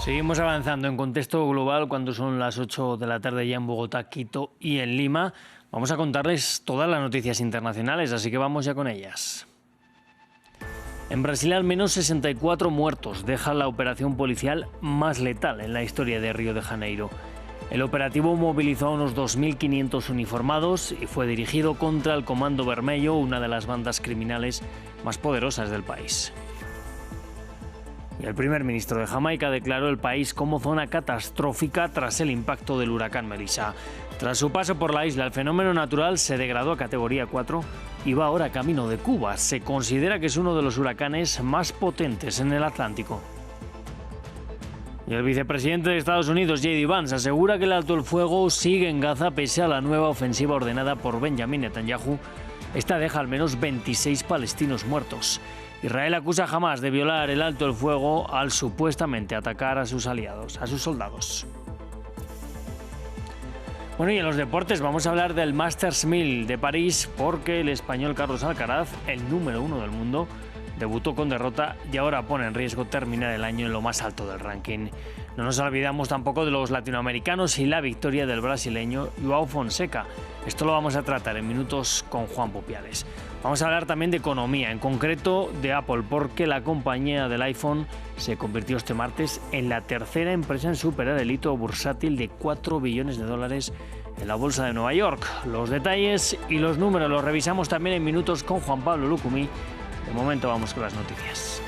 Seguimos avanzando en contexto global cuando son las 8 de la tarde ya en Bogotá, Quito y en Lima. Vamos a contarles todas las noticias internacionales, así que vamos ya con ellas. En Brasil al menos 64 muertos deja la operación policial más letal en la historia de Río de Janeiro. El operativo movilizó a unos 2.500 uniformados y fue dirigido contra el Comando Vermelho, una de las bandas criminales más poderosas del país. Y el primer ministro de Jamaica declaró el país como zona catastrófica tras el impacto del huracán Melissa. Tras su paso por la isla, el fenómeno natural se degradó a categoría 4 y va ahora camino de Cuba. Se considera que es uno de los huracanes más potentes en el Atlántico. Y el vicepresidente de Estados Unidos, J.D. Vance, asegura que el alto el fuego sigue en Gaza pese a la nueva ofensiva ordenada por Benjamin Netanyahu. Esta deja al menos 26 palestinos muertos. Israel acusa a Hamás de violar el alto el fuego al supuestamente atacar a sus aliados, a sus soldados. Bueno, y en los deportes vamos a hablar del Masters 1000 de París porque el español Carlos Alcaraz, el número 1 del mundo, debutó con derrota y ahora pone en riesgo terminar el año en lo más alto del ranking. No nos olvidamos tampoco de los latinoamericanos y la victoria del brasileño João Fonseca. Esto lo vamos a tratar en minutos con Juan Popiales. Vamos a hablar también de economía, en concreto de Apple, porque la compañía del iPhone se convirtió este martes en la tercera empresa en superar el hito bursátil de $4 billones en la bolsa de Nueva York. Los detalles y los números los revisamos también en minutos con Juan Pablo Lucumí. De momento vamos con las noticias.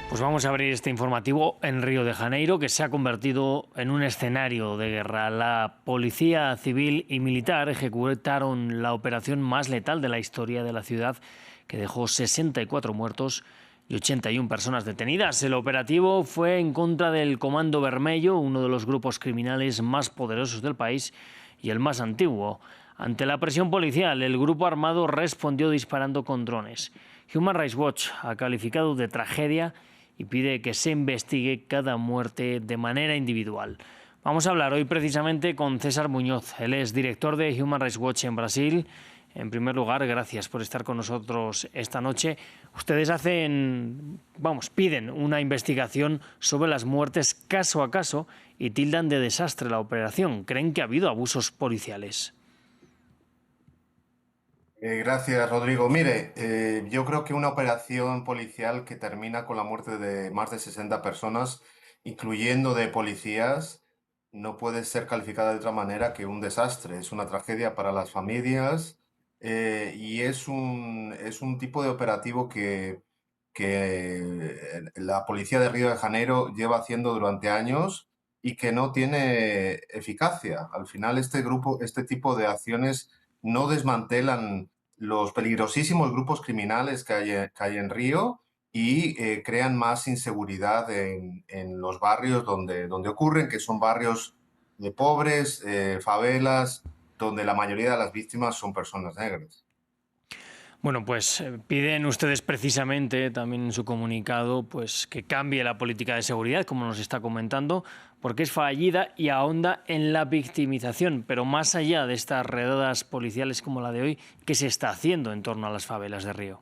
Pues vamos a abrir este informativo en Río de Janeiro, que se ha convertido en un escenario de guerra. La policía civil y militar ejecutaron la operación más letal de la historia de la ciudad, que dejó 64 muertos y 81 personas detenidas. El operativo fue en contra del Comando Vermelho, uno de los grupos criminales más poderosos del país y el más antiguo. Ante la presión policial, el grupo armado respondió disparando con drones. Human Rights Watch ha calificado de tragedia y pide que se investigue cada muerte de manera individual. Vamos a hablar hoy precisamente con César Muñoz. Él es director de Human Rights Watch en Brasil. En primer lugar, gracias por estar con nosotros esta noche. Ustedes piden una investigación sobre las muertes caso a caso y tildan de desastre la operación. ¿Creen que ha habido abusos policiales? Gracias, Rodrigo. Mire, yo creo que una operación policial que termina con la muerte de más de 60 personas, incluyendo de policías, no puede ser calificada de otra manera que un desastre. Es una tragedia para las familias y es un tipo de operativo que la policía de Río de Janeiro lleva haciendo durante años y que no tiene eficacia. Al final, este tipo de acciones no desmantelan los peligrosísimos grupos criminales que hay en Río y crean más inseguridad en los barrios donde ocurren, que son barrios de pobres, favelas, donde la mayoría de las víctimas son personas negras. Bueno, pues piden ustedes precisamente también en su comunicado pues que cambie la política de seguridad, como nos está comentando, porque es fallida y ahonda en la victimización. Pero más allá de estas redadas policiales como la de hoy, ¿qué se está haciendo en torno a las favelas de Río?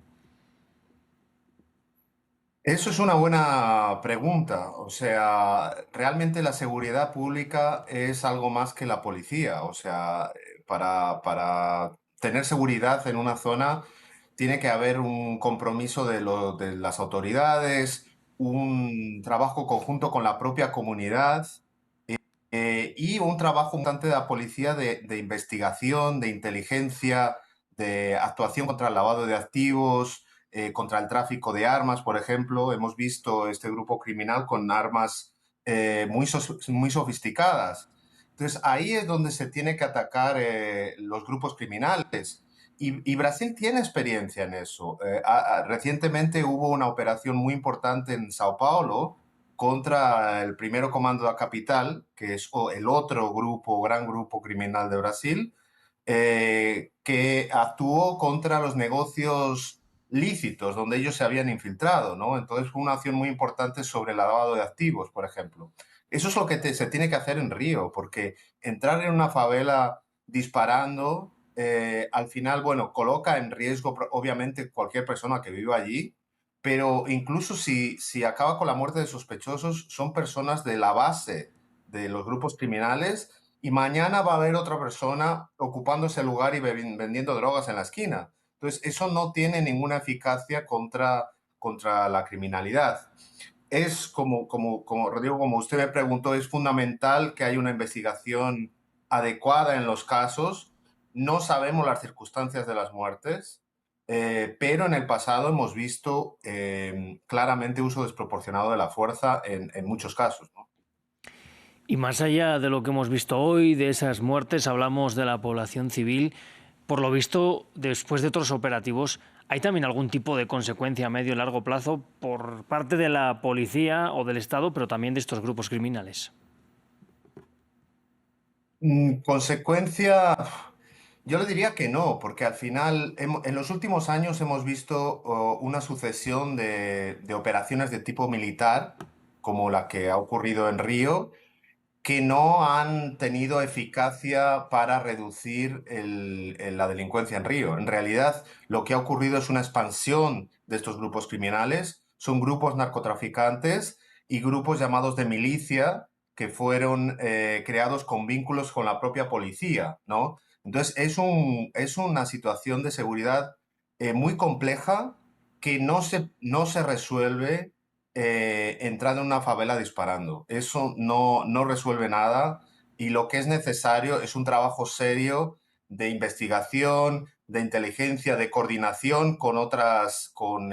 Eso es una buena pregunta. O sea, realmente la seguridad pública es algo más que la policía. O sea, para tener seguridad en una zona tiene que haber un compromiso de las autoridades, un trabajo conjunto con la propia comunidad y un trabajo constante de la policía de investigación, de inteligencia, de actuación contra el lavado de activos, contra el tráfico de armas, por ejemplo. Hemos visto este grupo criminal con armas muy sofisticadas. Entonces, ahí es donde se tiene que atacar los grupos criminales. Y Brasil tiene experiencia en eso. Recientemente hubo una operación muy importante en Sao Paulo contra el primero comando da capital, que es el otro gran grupo criminal de Brasil, que actuó contra los negocios lícitos donde ellos se habían infiltrado, ¿no? Entonces fue una acción muy importante sobre el lavado de activos, por ejemplo. Eso es lo que se tiene que hacer en Río, porque entrar en una favela disparando, al final, bueno, coloca en riesgo obviamente cualquier persona que viva allí, pero incluso si acaba con la muerte de sospechosos, son personas de la base de los grupos criminales y mañana va a haber otra persona ocupando ese lugar y vendiendo drogas en la esquina. Entonces, eso no tiene ninguna eficacia contra la criminalidad. Es como Rodrigo, como usted me preguntó, es fundamental que haya una investigación adecuada en los casos. No sabemos las circunstancias de las muertes, pero en el pasado hemos visto claramente uso desproporcionado de la fuerza en muchos casos, ¿no? Y más allá de lo que hemos visto hoy, de esas muertes, hablamos de la población civil. Por lo visto, después de otros operativos, ¿hay también algún tipo de consecuencia a medio y largo plazo por parte de la policía o del Estado, pero también de estos grupos criminales? Consecuencia, yo le diría que no, porque al final en los últimos años hemos visto una sucesión de operaciones de tipo militar, como la que ha ocurrido en Río, que no han tenido eficacia para reducir la delincuencia en Río. En realidad, lo que ha ocurrido es una expansión de estos grupos criminales. Son grupos narcotraficantes y grupos llamados de milicia que fueron creados con vínculos con la propia policía, ¿no? Entonces, es una situación de seguridad muy compleja que no se resuelve entrando en una favela disparando. Eso no resuelve nada y lo que es necesario es un trabajo serio de investigación, de inteligencia, de coordinación con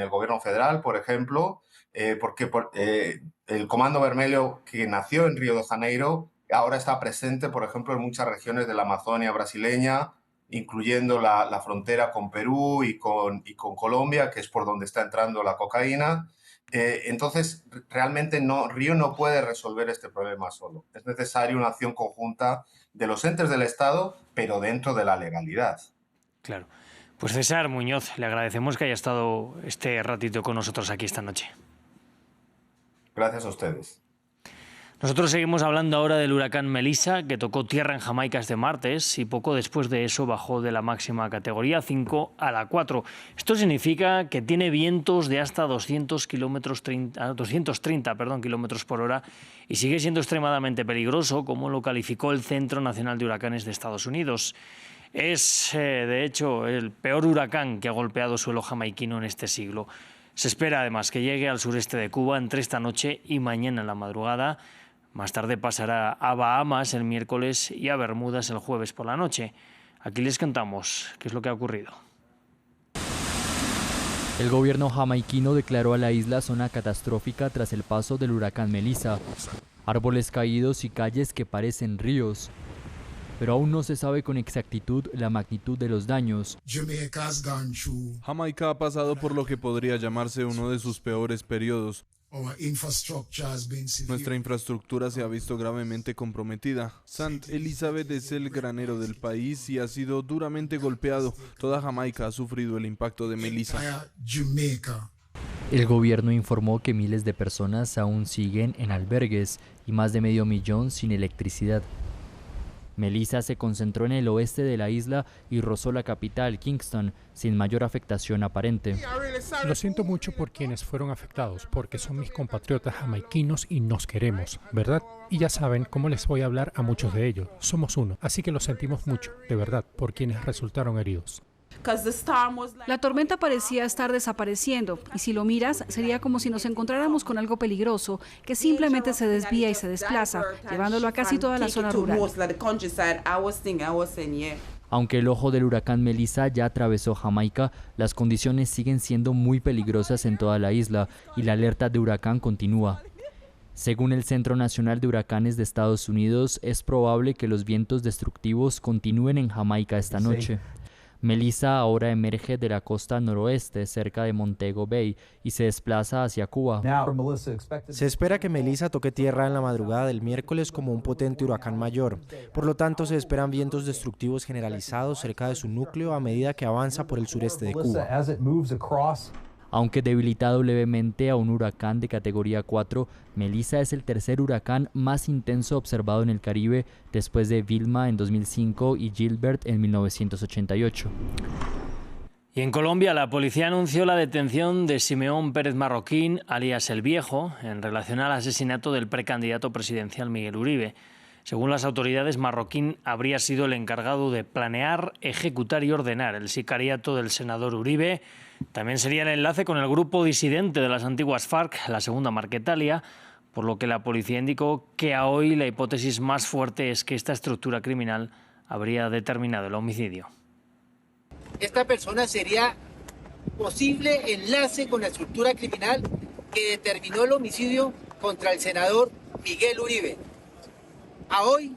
el gobierno federal, por ejemplo, porque el Comando Vermelho, que nació en Río de Janeiro, ahora está presente, por ejemplo, en muchas regiones de la Amazonia brasileña, incluyendo la frontera con Perú y con Colombia, que es por donde está entrando la cocaína. Entonces, realmente Río no puede resolver este problema solo. Es necesaria una acción conjunta de los entes del Estado, pero dentro de la legalidad. Claro. Pues César Muñoz, le agradecemos que haya estado este ratito con nosotros aquí esta noche. Gracias a ustedes. Nosotros seguimos hablando ahora del huracán Melissa, que tocó tierra en Jamaica este martes y poco después de eso bajó de la máxima categoría 5 a la 4. Esto significa que tiene vientos de hasta 230 kilómetros por hora y sigue siendo extremadamente peligroso, como lo calificó el Centro Nacional de Huracanes de Estados Unidos. Es, de hecho, el peor huracán que ha golpeado suelo jamaiquino en este siglo. Se espera además que llegue al sureste de Cuba entre esta noche y mañana en la madrugada. Más tarde pasará a Bahamas el miércoles y a Bermudas el jueves por la noche. Aquí les contamos qué es lo que ha ocurrido. El gobierno jamaiquino declaró a la isla zona catastrófica tras el paso del huracán Melissa. Árboles caídos y calles que parecen ríos. Pero aún no se sabe con exactitud la magnitud de los daños. Jamaica ha pasado por lo que podría llamarse uno de sus peores periodos. Nuestra infraestructura se ha visto gravemente comprometida. St. Elizabeth es el granero del país y ha sido duramente golpeado. Toda Jamaica ha sufrido el impacto de Melissa. El gobierno informó que miles de personas aún siguen en albergues y más de 500,000 sin electricidad. Melissa se concentró en el oeste de la isla y rozó la capital, Kingston, sin mayor afectación aparente. Lo siento mucho por quienes fueron afectados, porque son mis compatriotas jamaiquinos y nos queremos, ¿verdad? Y ya saben cómo les voy a hablar a muchos de ellos. Somos uno, así que lo sentimos mucho, de verdad, por quienes resultaron heridos. La tormenta parecía estar desapareciendo y si lo miras sería como si nos encontráramos con algo peligroso que simplemente se desvía y se desplaza, llevándolo a casi toda la zona rural. Aunque el ojo del huracán Melissa ya atravesó Jamaica, las condiciones siguen siendo muy peligrosas en toda la isla y la alerta de huracán continúa. Según el Centro Nacional de Huracanes de Estados Unidos, es probable que los vientos destructivos continúen en Jamaica esta noche. Melissa ahora emerge de la costa noroeste cerca de Montego Bay y se desplaza hacia Cuba. Se espera que Melissa toque tierra en la madrugada del miércoles como un potente huracán mayor. Por lo tanto, se esperan vientos destructivos generalizados cerca de su núcleo a medida que avanza por el sureste de Cuba. Aunque debilitado levemente a un huracán de categoría 4, Melissa es el tercer huracán más intenso observado en el Caribe después de Vilma en 2005 y Gilbert en 1988. Y en Colombia, la policía anunció la detención de Simeón Pérez Marroquín, alias El Viejo, en relación al asesinato del precandidato presidencial Miguel Uribe. Según las autoridades, Marroquín habría sido el encargado de planear, ejecutar y ordenar el sicariato del senador Uribe. También sería el enlace con el grupo disidente de las antiguas FARC, la Segunda Marquetalia, por lo que la policía indicó que a hoy la hipótesis más fuerte es que esta estructura criminal habría determinado el homicidio. Esta persona sería posible enlace con la estructura criminal que determinó el homicidio contra el senador Miguel Uribe. A hoy,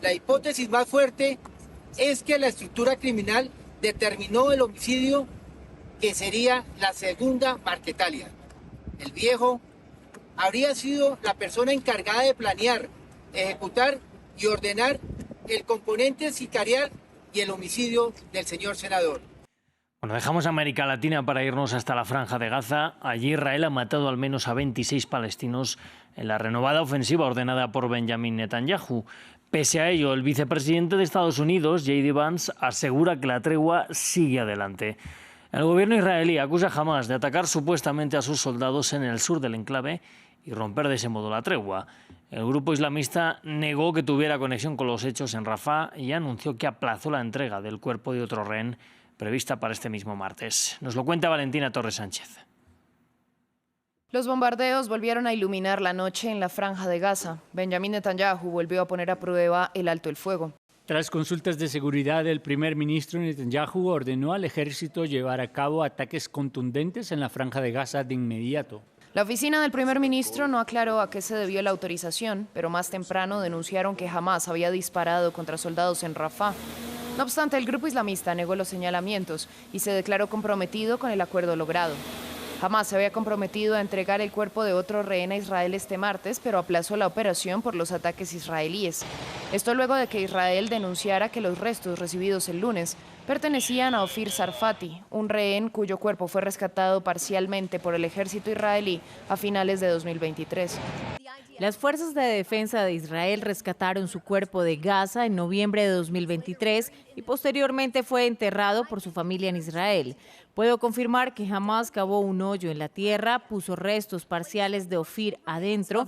la hipótesis más fuerte es que la estructura criminal determinó el homicidio que sería la Segunda Marquetalia. El Viejo habría sido la persona encargada de planear, ejecutar y ordenar el componente sicarial y el homicidio del señor senador. Bueno, dejamos América Latina para irnos hasta la Franja de Gaza. Allí Israel ha matado al menos a 26 palestinos en la renovada ofensiva ordenada por Benjamin Netanyahu. Pese a ello, el vicepresidente de Estados Unidos, J.D. Vance, asegura que la tregua sigue adelante. El gobierno israelí acusa a Hamás de atacar supuestamente a sus soldados en el sur del enclave y romper de ese modo la tregua. El grupo islamista negó que tuviera conexión con los hechos en Rafah y anunció que aplazó la entrega del cuerpo de otro rehén prevista para este mismo martes. Nos lo cuenta Valentina Torres Sánchez. Los bombardeos volvieron a iluminar la noche en la Franja de Gaza. Benjamin Netanyahu volvió a poner a prueba el alto el fuego. Tras consultas de seguridad, el primer ministro Netanyahu ordenó al ejército llevar a cabo ataques contundentes en la Franja de Gaza de inmediato. La oficina del primer ministro no aclaró a qué se debió la autorización, pero más temprano denunciaron que Hamás había disparado contra soldados en Rafah. No obstante, el grupo islamista negó los señalamientos y se declaró comprometido con el acuerdo logrado. Hamás se había comprometido a entregar el cuerpo de otro rehén a Israel este martes, pero aplazó la operación por los ataques israelíes. Esto luego de que Israel denunciara que los restos recibidos el lunes pertenecían a Ofir Sarfati, un rehén cuyo cuerpo fue rescatado parcialmente por el ejército israelí a finales de 2023. Las fuerzas de defensa de Israel rescataron su cuerpo de Gaza en noviembre de 2023 y posteriormente fue enterrado por su familia en Israel. Puedo confirmar que Hamás cavó un hoyo en la tierra, puso restos parciales de Ofir adentro,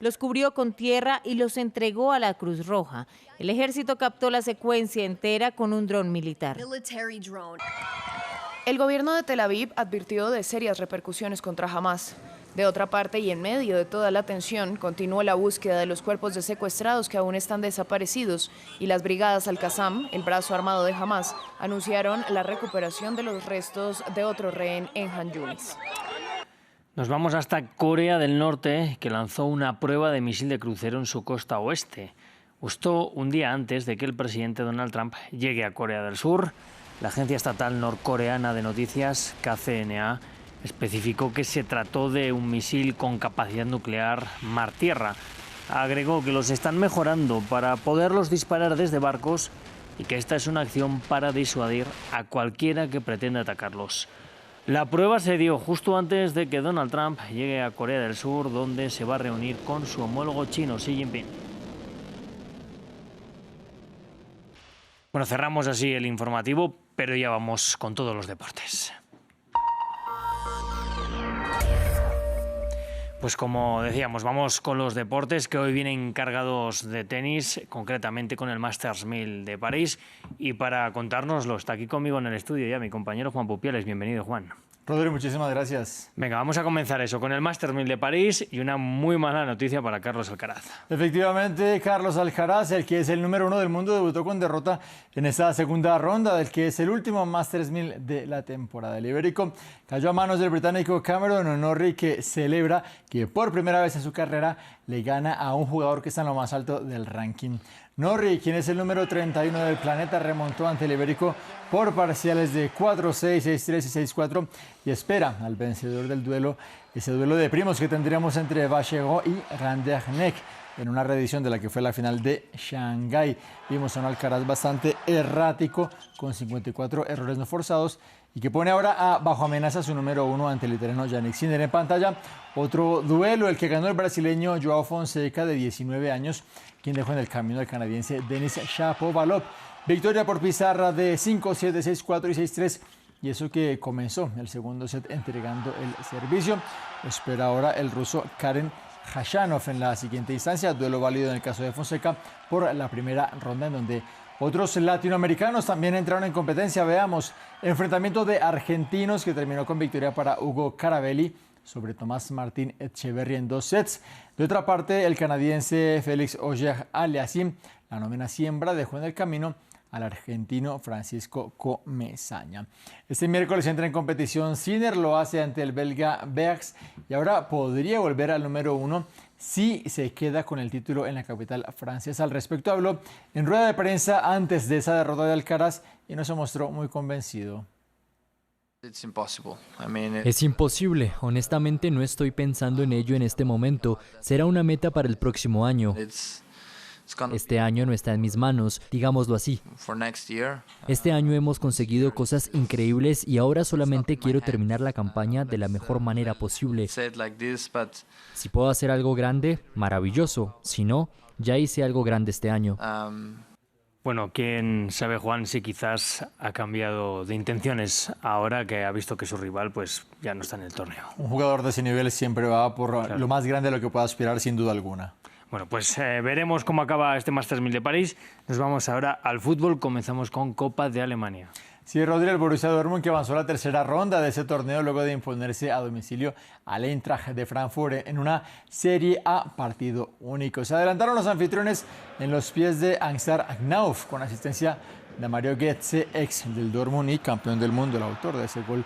los cubrió con tierra y los entregó a la Cruz Roja. El ejército captó la secuencia entera con un dron militar. El gobierno de Tel Aviv advirtió de serias repercusiones contra Hamás. De otra parte, y en medio de toda la tensión, continuó la búsqueda de los cuerpos de secuestrados que aún están desaparecidos y las brigadas Al-Qassam, el brazo armado de Hamás, anunciaron la recuperación de los restos de otro rehén en Han Yunis. Nos vamos hasta Corea del Norte, que lanzó una prueba de misil de crucero en su costa oeste. Justo un día antes de que el presidente Donald Trump llegue a Corea del Sur, la agencia estatal norcoreana de noticias, KCNA, especificó que se trató de un misil con capacidad nuclear mar-tierra. Agregó que los están mejorando para poderlos disparar desde barcos y que esta es una acción para disuadir a cualquiera que pretenda atacarlos. La prueba se dio justo antes de que Donald Trump llegue a Corea del Sur, donde se va a reunir con su homólogo chino, Xi Jinping. Bueno, cerramos así el informativo, pero ya vamos con todos los deportes. Pues como decíamos, vamos con los deportes que hoy vienen cargados de tenis, concretamente con el Masters 1000 de París. Y para contárnoslo está aquí conmigo en el estudio ya mi compañero Juan Pupiales. Bienvenido, Juan. Rodri, muchísimas gracias. Venga, vamos a comenzar eso con el Masters 1000 de París y una muy mala noticia para Carlos Alcaraz. Efectivamente, Carlos Alcaraz, el que es el número 1 del mundo, debutó con derrota en esta segunda ronda del que es el último Masters 1000 de la temporada. El ibérico cayó a manos del británico Cameron Norrie, que celebra que por primera vez en su carrera le gana a un jugador que está en lo más alto del ranking. Norrie, quien es el número 31 del planeta, remontó ante el ibérico por parciales de 4-6, 6-3 y 6-4 y espera al vencedor del duelo, ese duelo de primos que tendríamos entre Bachero y Randernech en una reedición de la que fue la final de Shanghái. Vimos a un Alcaraz bastante errático con 54 errores no forzados y que pone ahora bajo amenaza a su número 1 ante el italiano Jannik Sinner. En pantalla, otro duelo, el que ganó el brasileño Joao Fonseca, de 19 años, quien dejó en el camino al canadiense Denis Shapovalov. Victoria por pizarra de 5-7, 6-4 y 6-3. Y eso que comenzó el segundo set entregando el servicio. Espera ahora el ruso Karen Khachanov en la siguiente instancia. Duelo válido en el caso de Fonseca por la primera ronda, en donde otros latinoamericanos también entraron en competencia. Veamos, enfrentamiento de argentinos que terminó con victoria para Hugo Carabelli sobre Tomás Martín Echeverry en 2 sets. De otra parte, el canadiense Félix Auger-Aliassime, la novena siembra, dejó en el camino al argentino Francisco Comesaña. Este miércoles entra en competición Sinner, lo hace ante el belga Bergs y ahora podría volver al número 1 si se queda con el título en la capital francesa. Al respecto habló en rueda de prensa antes de esa derrota de Alcaraz y no se mostró muy convencido. Es imposible. Honestamente no estoy pensando en ello en este momento. Será una meta para el próximo año. Este año no está en mis manos, digámoslo así. Este año hemos conseguido cosas increíbles y ahora solamente quiero terminar la campaña de la mejor manera posible. Si puedo hacer algo grande, maravilloso. Si no, ya hice algo grande este año. Bueno, quién sabe, Juan, si quizás ha cambiado de intenciones ahora que ha visto que su rival pues ya no está en el torneo. Un jugador de ese nivel siempre va por lo más grande a lo que pueda aspirar, sin duda alguna. Bueno, pues veremos cómo acaba este Masters 1000 de París. Nos vamos ahora al fútbol. Comenzamos con Copa de Alemania. Sí, Rodri, el Borussia Dortmund, que avanzó a la tercera ronda de ese torneo luego de imponerse a domicilio al Eintracht de Frankfurt en una Serie A partido único. Se adelantaron los anfitriones en los pies de Ansgar Knauf con asistencia de Mario Götze, ex del Dortmund y campeón del mundo, el autor de ese gol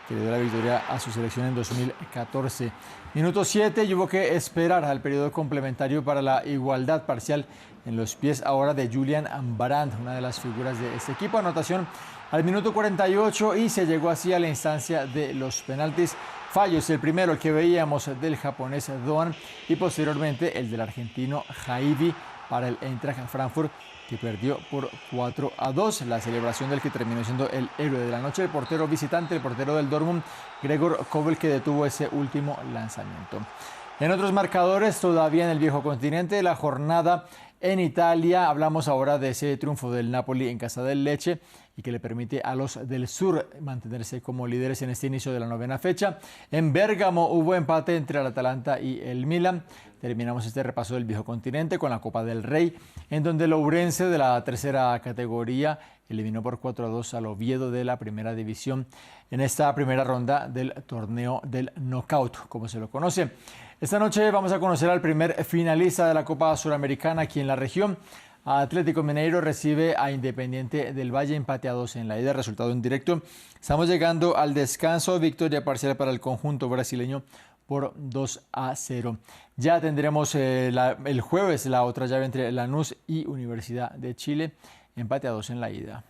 que le dio la victoria a su selección en 2014. Minuto 7 y hubo que esperar al periodo complementario para la igualdad parcial en los pies ahora de Julian Brandt, una de las figuras de este equipo. Anotación al minuto 48 y se llegó así a la instancia de los penaltis. Fallos, el primero que veíamos del japonés Doan y posteriormente el del argentino Jaibi para el Eintracht Frankfurt, que perdió por 4-2. La celebración del que terminó siendo el héroe de la noche, el portero visitante, el portero del Dortmund, Gregor Kobel, que detuvo ese último lanzamiento. En otros marcadores, todavía en el viejo continente, la jornada en Italia. Hablamos ahora de ese triunfo del Napoli en casa del Lecce y que le permite a los del sur mantenerse como líderes en este inicio de la novena fecha. En Bérgamo hubo empate entre el Atalanta y el Milan. Terminamos este repaso del viejo continente con la Copa del Rey, en donde el Ourense de la tercera categoría eliminó por 4-2 al Oviedo de la primera división en esta primera ronda del torneo del knockout, como se lo conoce. Esta noche vamos a conocer al primer finalista de la Copa Suramericana aquí en la región. Atlético Mineiro recibe a Independiente del Valle, empate a 2 en la ida, resultado en directo. Estamos llegando al descanso, victoria parcial para el conjunto brasileño por 2-0. Ya tendremos el jueves la otra llave entre Lanús y Universidad de Chile, empate a 2 en la ida.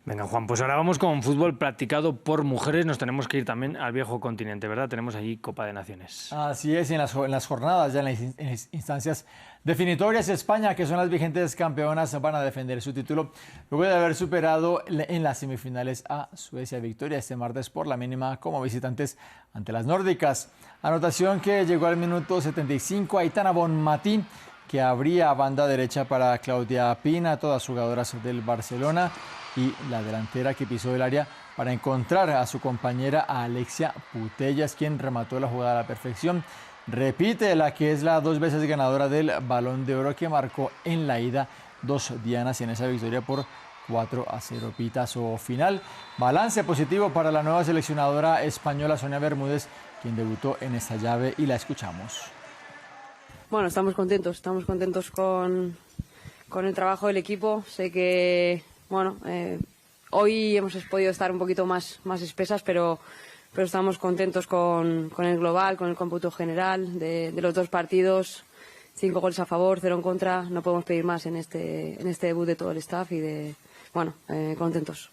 Venga, Juan, pues ahora vamos con fútbol practicado por mujeres. Nos tenemos que ir también al viejo continente, ¿verdad? Tenemos allí Copa de Naciones. Así es, y en las jornadas, ya en las instancias definitorias, España, que son las vigentes campeonas, van a defender su título luego de haber superado en las semifinales a Suecia. Victoria este martes por la mínima como visitantes ante las nórdicas. Anotación que llegó al minuto 75, Aitana Bonmatí, que abría banda derecha para Claudia Pina, todas jugadoras del Barcelona, y la delantera que pisó el área para encontrar a su compañera a Alexia Putellas, quien remató la jugada a la perfección. Repite la que es la 2 veces ganadora del Balón de Oro, que marcó en la ida 2 dianas en esa victoria por 4-0. Pitazo final. Balance positivo para la nueva seleccionadora española Sonia Bermúdez, quien debutó en esta llave, y la escuchamos. Bueno, estamos contentos con el trabajo del equipo. Sé que hoy hemos podido estar un poquito más espesas, pero estamos contentos con el global, con el cómputo general de los 2 partidos. 5 goles a favor, 0 en contra. No podemos pedir más en este debut de todo el staff y contentos.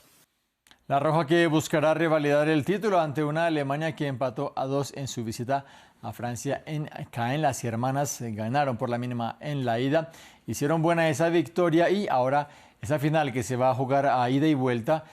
La roja, que buscará revalidar el título ante una Alemania que empató a 2 en su visita a Francia en Caen. Las hermanas ganaron por la mínima en la ida, hicieron buena esa victoria y ahora esa final que se va a jugar a ida y vuelta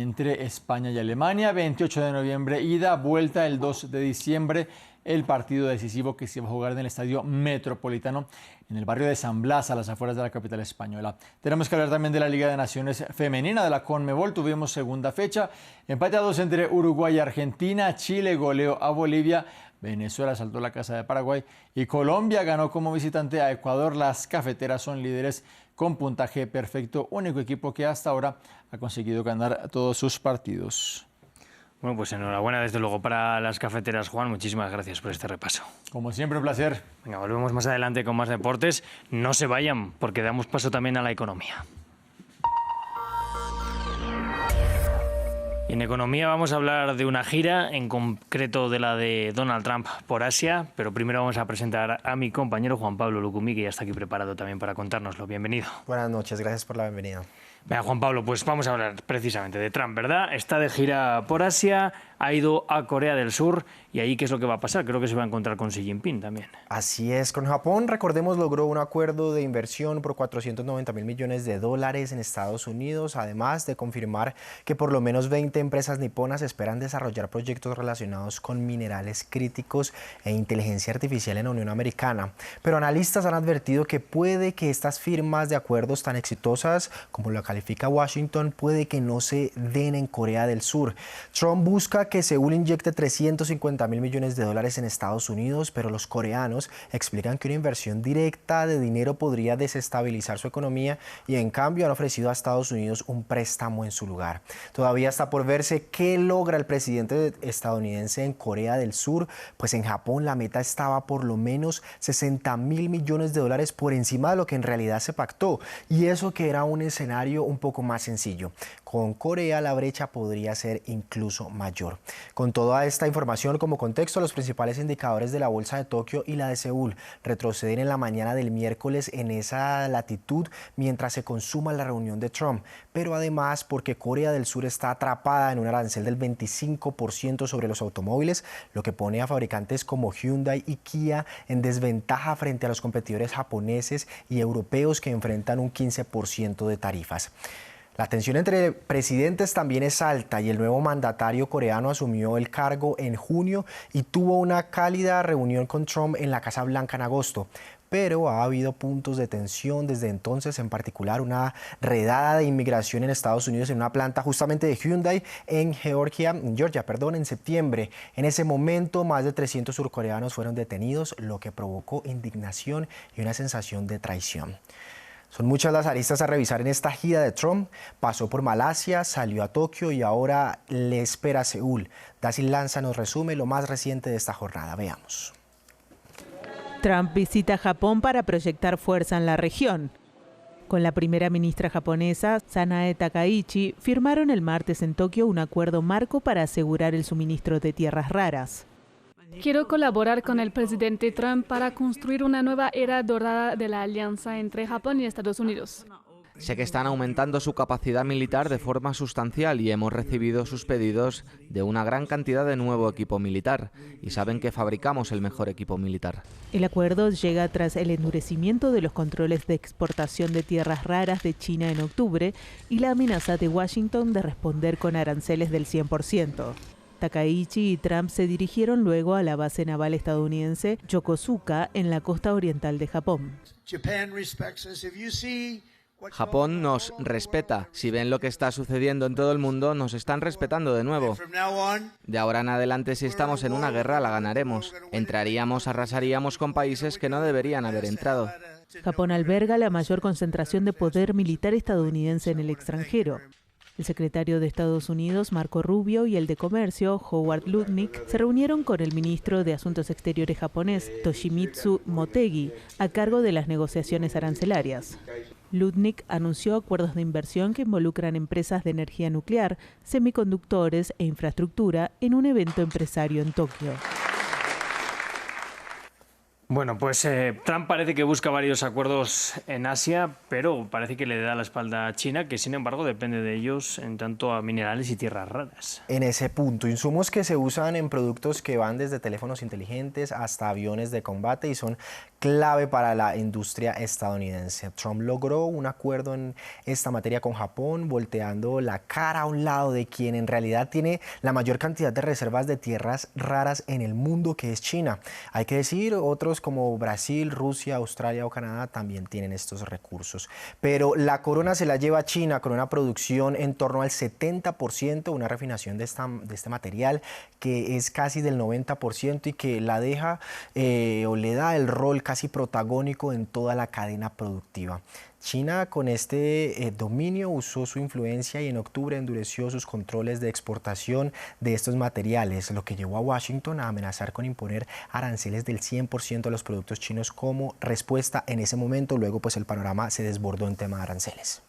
entre España y Alemania. 28 de noviembre, ida, vuelta el 2 de diciembre. El partido decisivo que se va a jugar en el Estadio Metropolitano, en el barrio de San Blas, a las afueras de la capital española. Tenemos que hablar también de la Liga de Naciones femenina de la Conmebol. Tuvimos segunda fecha, empate a 2 entre Uruguay y Argentina. Chile goleó a Bolivia. Venezuela saltó la casa de Paraguay y Colombia ganó como visitante a Ecuador. Las cafeteras son líderes con puntaje perfecto, único equipo que hasta ahora ha conseguido ganar todos sus partidos. Bueno, pues enhorabuena desde luego para las cafeteras, Juan. Muchísimas gracias por este repaso. Como siempre, un placer. Venga, volvemos más adelante con más deportes. No se vayan, porque damos paso también a la economía. Y en economía vamos a hablar de una gira, en concreto de la de Donald Trump por Asia, pero primero vamos a presentar a mi compañero Juan Pablo Lucumí, que ya está aquí preparado también para contárnoslo. Bienvenido. Buenas noches, gracias por la bienvenida. Venga, Juan Pablo, pues vamos a hablar precisamente de Trump, ¿verdad? Está de gira por Asia, ha ido a Corea del Sur y ahí ¿qué es lo que va a pasar? Creo que se va a encontrar con Xi Jinping también. Así es, con Japón, recordemos, logró un acuerdo de inversión por $490.000 millones en Estados Unidos, además de confirmar que por lo menos 20 empresas niponas esperan desarrollar proyectos relacionados con minerales críticos e inteligencia artificial en la Unión Americana. Pero analistas han advertido que puede que estas firmas de acuerdos tan exitosas como lo califica Washington, puede que no se den en Corea del Sur. Trump busca que Seúl inyecte $350.000 millones en Estados Unidos, pero los coreanos explican que una inversión directa de dinero podría desestabilizar su economía y en cambio han ofrecido a Estados Unidos un préstamo en su lugar. Todavía está por verse qué logra el presidente estadounidense en Corea del Sur, pues en Japón la meta estaba por lo menos $60.000 millones por encima de lo que en realidad se pactó, y eso que era un escenario un poco más sencillo. Con Corea la brecha podría ser incluso mayor. Con toda esta información como contexto, los principales indicadores de la bolsa de Tokio y la de Seúl retroceden en la mañana del miércoles en esa latitud mientras se consuma la reunión de Trump, pero además porque Corea del Sur está atrapada en un arancel del 25% sobre los automóviles, lo que pone a fabricantes como Hyundai y Kia en desventaja frente a los competidores japoneses y europeos que enfrentan un 15% de tarifas. La tensión entre presidentes también es alta y el nuevo mandatario coreano asumió el cargo en junio y tuvo una cálida reunión con Trump en la Casa Blanca en agosto. Pero ha habido puntos de tensión desde entonces, en particular una redada de inmigración en Estados Unidos en una planta justamente de Hyundai en Georgia, en septiembre. En ese momento, más de 300 surcoreanos fueron detenidos, lo que provocó indignación y una sensación de traición. Son muchas las aristas a revisar en esta gira de Trump. Pasó por Malasia, salió a Tokio y ahora le espera a Seúl. Dacil Lanza nos resume lo más reciente de esta jornada. Veamos. Trump visita Japón para proyectar fuerza en la región. Con la primera ministra japonesa, Sanae Takaichi, firmaron el martes en Tokio un acuerdo marco para asegurar el suministro de tierras raras. Quiero colaborar con el presidente Trump para construir una nueva era dorada de la alianza entre Japón y Estados Unidos. Sé que están aumentando su capacidad militar de forma sustancial y hemos recibido sus pedidos de una gran cantidad de nuevo equipo militar y saben que fabricamos el mejor equipo militar. El acuerdo llega tras el endurecimiento de los controles de exportación de tierras raras de China en octubre y la amenaza de Washington de responder con aranceles del 100%. Takaichi y Trump se dirigieron luego a la base naval estadounidense Yokosuka en la costa oriental de Japón. Japón nos respeta. Si ven lo que está sucediendo en todo el mundo, nos están respetando de nuevo. De ahora en adelante, si estamos en una guerra, la ganaremos. Entraríamos, arrasaríamos con países que no deberían haber entrado. Japón alberga la mayor concentración de poder militar estadounidense en el extranjero. El secretario de Estados Unidos, Marco Rubio, y el de Comercio, Howard Lutnick, se reunieron con el ministro de Asuntos Exteriores japonés, Toshimitsu Motegi, a cargo de las negociaciones arancelarias. Lutnick anunció acuerdos de inversión que involucran empresas de energía nuclear, semiconductores e infraestructura en un evento empresario en Tokio. Bueno, pues Trump parece que busca varios acuerdos en Asia, pero parece que le da la espalda a China, que sin embargo depende de ellos en tanto a minerales y tierras raras. En ese punto, insumos que se usan en productos que van desde teléfonos inteligentes hasta aviones de combate y son clave para la industria estadounidense. Trump logró un acuerdo en esta materia con Japón, volteando la cara a un lado de quien en realidad tiene la mayor cantidad de reservas de tierras raras en el mundo, que es China. Hay que decir, otros como Brasil, Rusia, Australia o Canadá también tienen estos recursos. Pero la corona se la lleva China con una producción en torno al 70%, una refinación de este material que es casi del 90% y que la deja o le da el rol casi protagónico en toda la cadena productiva. China con este dominio usó su influencia y en octubre endureció sus controles de exportación de estos materiales, lo que llevó a Washington a amenazar con imponer aranceles del 100% a los productos chinos como respuesta en ese momento. Luego pues el panorama se desbordó en tema de aranceles.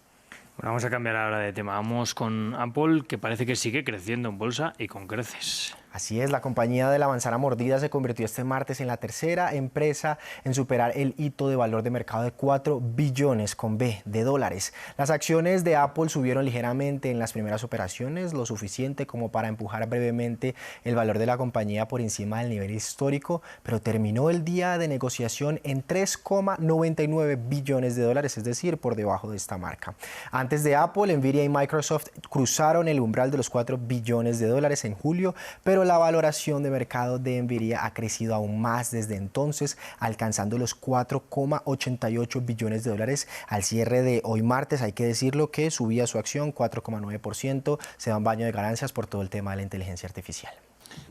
Bueno, vamos a cambiar ahora de tema. Vamos con Apple, que parece que sigue creciendo en bolsa y con creces. Así es, la compañía de la manzana mordida se convirtió este martes en la tercera empresa en superar el hito de valor de mercado de 4 billones de dólares. Las acciones de Apple subieron ligeramente en las primeras operaciones, lo suficiente como para empujar brevemente el valor de la compañía por encima del nivel histórico, pero terminó el día de negociación en 3,99 billones de dólares, es decir, por debajo de esta marca. Antes de Apple, Nvidia y Microsoft cruzaron el umbral de los 4 billones de dólares en julio, pero la valoración de mercado de Nvidia ha crecido aún más desde entonces, alcanzando los 4,88 billones de dólares al cierre de hoy martes. Hay que decirlo que subía su acción 4,9%, se da un baño de ganancias por todo el tema de la inteligencia artificial.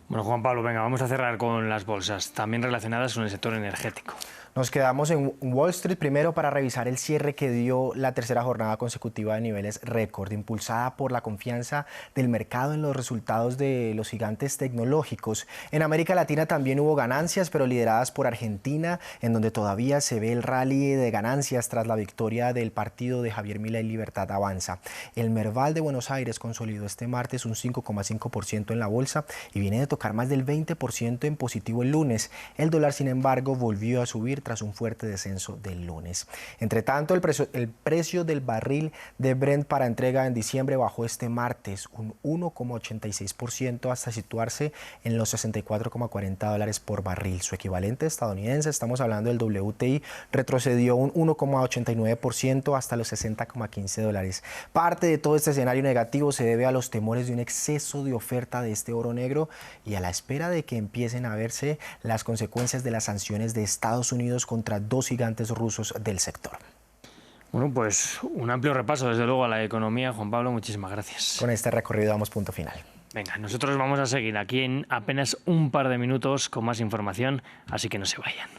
Bueno, Juan Pablo, venga, vamos a cerrar con las bolsas, también relacionadas con el sector energético. Nos quedamos en Wall Street primero para revisar el cierre que dio la tercera jornada consecutiva de niveles récord, impulsada por la confianza del mercado en los resultados de los gigantes tecnológicos. En América Latina también hubo ganancias, pero lideradas por Argentina, en donde todavía se ve el rally de ganancias tras la victoria del partido de Javier Milei, Libertad Avanza. El Merval de Buenos Aires consolidó este martes un 5,5% en la bolsa y viene de tocar más del 20% en positivo el lunes. El dólar, sin embargo, volvió a subir tras un fuerte descenso del lunes. Entre tanto, el precio del barril de Brent para entrega en diciembre bajó este martes un 1,86% hasta situarse en los $64,40 por barril. Su equivalente estadounidense, estamos hablando del WTI, retrocedió un 1,89% hasta los $60,15. Parte de todo este escenario negativo se debe a los temores de un exceso de oferta de este oro negro y a la espera de que empiecen a verse las consecuencias de las sanciones de Estados Unidos contra dos gigantes rusos del sector. Bueno, pues un amplio repaso, desde luego, a la economía. Juan Pablo, muchísimas gracias. Con este recorrido damos punto final. Venga, nosotros vamos a seguir aquí en apenas un par de minutos con más información, así que no se vayan.